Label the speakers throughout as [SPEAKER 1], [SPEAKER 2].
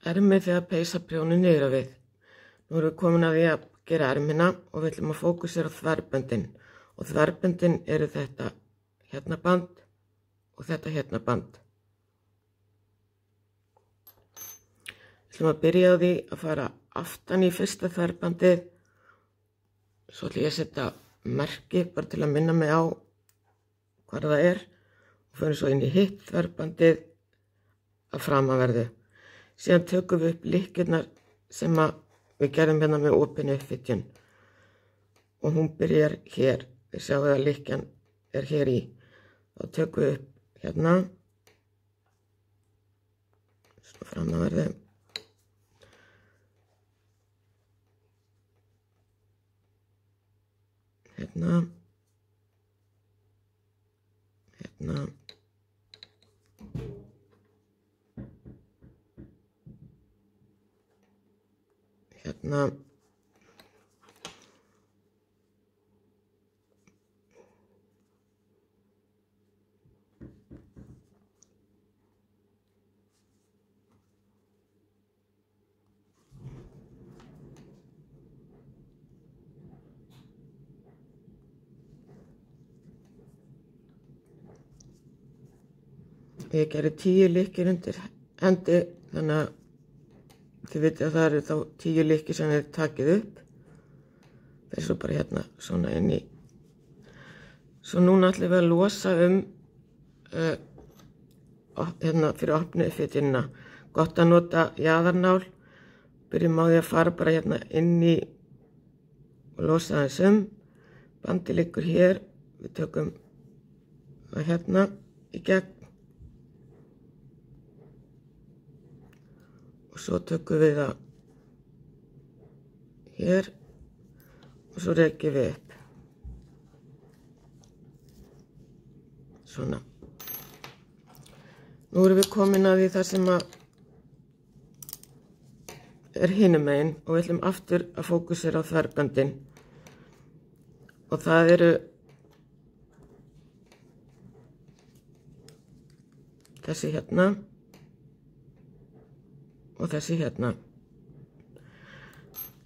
[SPEAKER 1] ermi þegar peysa prjónu niður á við. Nú erum við komin að því að gera ermina og við ætlum að fókusera á þverböndin. Og þverböndin eru þetta hérna band og þetta hérna band. Við ætlum að byrja á því að fara aftan í fyrsta þverbandið. Svo ætlum ég að setja merki bara til að minna mig á hvar það er. Og förum svo inn í hitt þverbandið að framanverðu. Síðan tökum við upp lykkjurnar sem við gerðum hérna með opinni uppfitjun. Og hún byrjar hér. Við sjáum að lykkjan er hér í. Þá tökum við upp hérna. Svo framanverðu. Hérna. Hérna. Hérna. Ég gerði 10 lykkjur undir hendi, þannig að þið vitið að það eru þá 10 lykkjur sem þið takið upp. Það er svo bara hérna svona inn í. Svo núna ætlum við að losa hérna fyrir opnu uppfitjunina. Gott að nota jaðarnál. Byrjum á því að fara bara hérna inn í og losa aðeins Bandið liggur hér. Við tökum það hérna í gegn. Og svo tökum við það hér og svo rekjum við upp. Svona. Nú erum við komin að því þar sem er hinum megin og við ætlum aftur að fókusera á þverböndin. Og það eru þessi hérna. Og þessi hérna.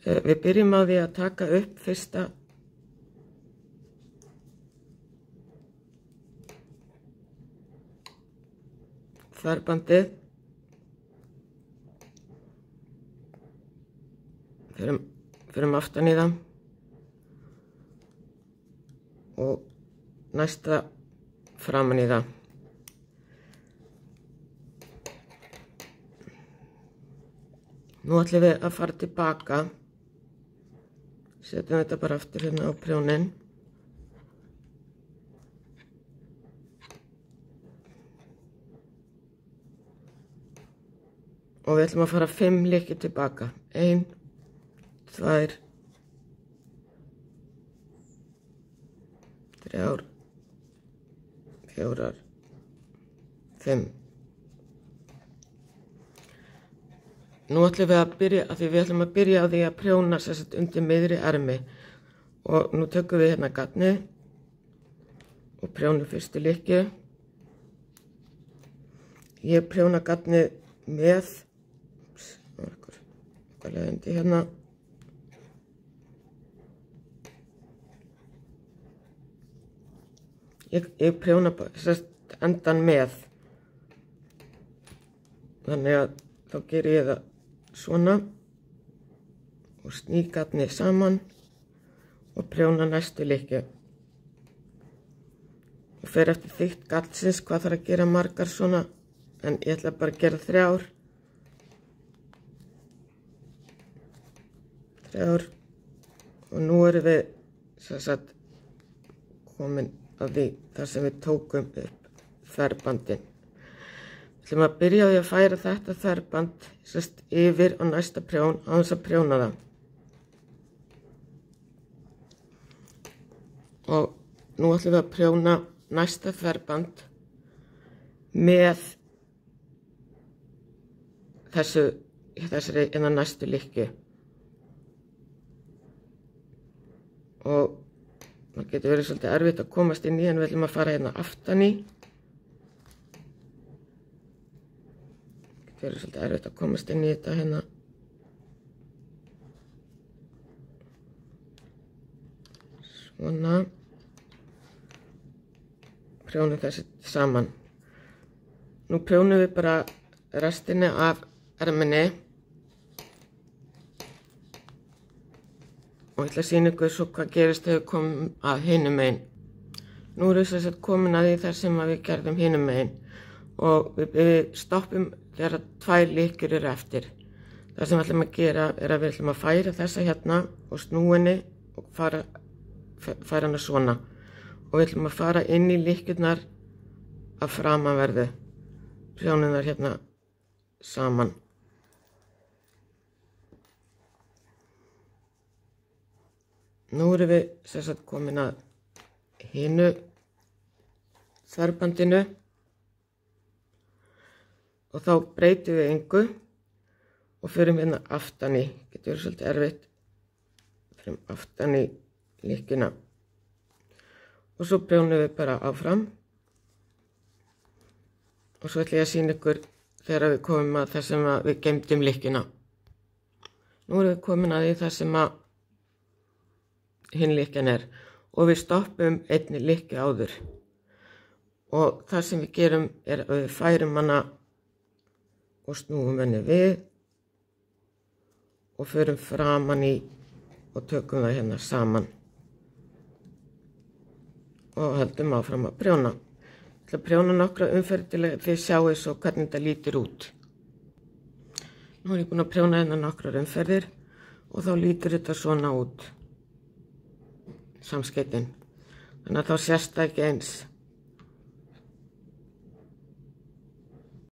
[SPEAKER 1] Við byrjum á því að taka upp fyrsta þverbandið. Förum aftan í það. Og næsta framan í það. Nú ætlum við að fara tilbaka. Setjum þetta bara aftur hérna á prjónin. Og við ætlum að fara 5 lykkjur tilbaka. 1, 2, 3, 4, 5. Nú ætlum við að byrja, því við ætlum að byrja á því að prjóna sérstætt undir miðri ermi. Og nú tökum við hérna gatnið og prjónum fyrstu lykkju. Ég prjóna gatnið með, eitthvað leiðindi hérna. Ég prjóna sérstætt endan með. Þannig að þá gerir ég það svona og sný gatnið saman og prjóna næstu lykkju. Og fer eftir þykkt gatsins hvað þarf að gera margar svona, en ég ætla bara að gera 3. 3. Og nú erum við sagt komin að því þar sem við tókum upp þverbandin. Við ætlum að byrja á því að færa þetta þverband yfir á næsta prjón á þess að prjóna það. Og nú ætlum við að prjóna næsta þverband með þessari næstu lykkju. Og það getur verið svolítið erfitt að komast inn í, en við ætlum að fara hérna aftan í. getur svolítið erfitt að komast inn í þetta hérna. Svona. Prjónum þessi saman. Nú prjónum við bara restinni af erminni. Og ég ætla að sýna ykkur svo hvað gerist þegar við komum að hinum megin. Nú erum við sem sagt komin að því þar sem við gerðum hinum megin. Og við stoppum þegar 2 lykkjur eru eftir. Það sem við ætlum að gera er að við ætlum að færa þessa hérna og snúa henni og færa hana svona. Og við ætlum að fara inn í lykkjurnar að framanverðu. Prjónum þær hérna saman. Nú erum við sem sagt komin að hinu þverbandinu og þá breytum við engu og förum hérna aftan í. Getur verið svolítið erfitt. Förum aftan í lykkjuna og svo prjónum við bara áfram og svo ætla ég að sýna ykkur þegar við komum að þar sem við geymdum lykkjuna. Nú erum við komin að því þar sem að hinn lykkjan er og við stoppum einni lykkju áður og það sem við gerum er að við færum hana og snúum henni við og förum framan í og tökum það hérna saman og höldum áfram að prjóna. Ég ætla að prjóna nokkra umferðir til að þið sjáu svo hvernig þetta lítur út. Nú er ég búin að prjóna hérna nokkrar umferðir og þá lítur þetta svona út. Samskeytin. Þannig að þá sést það ekki eins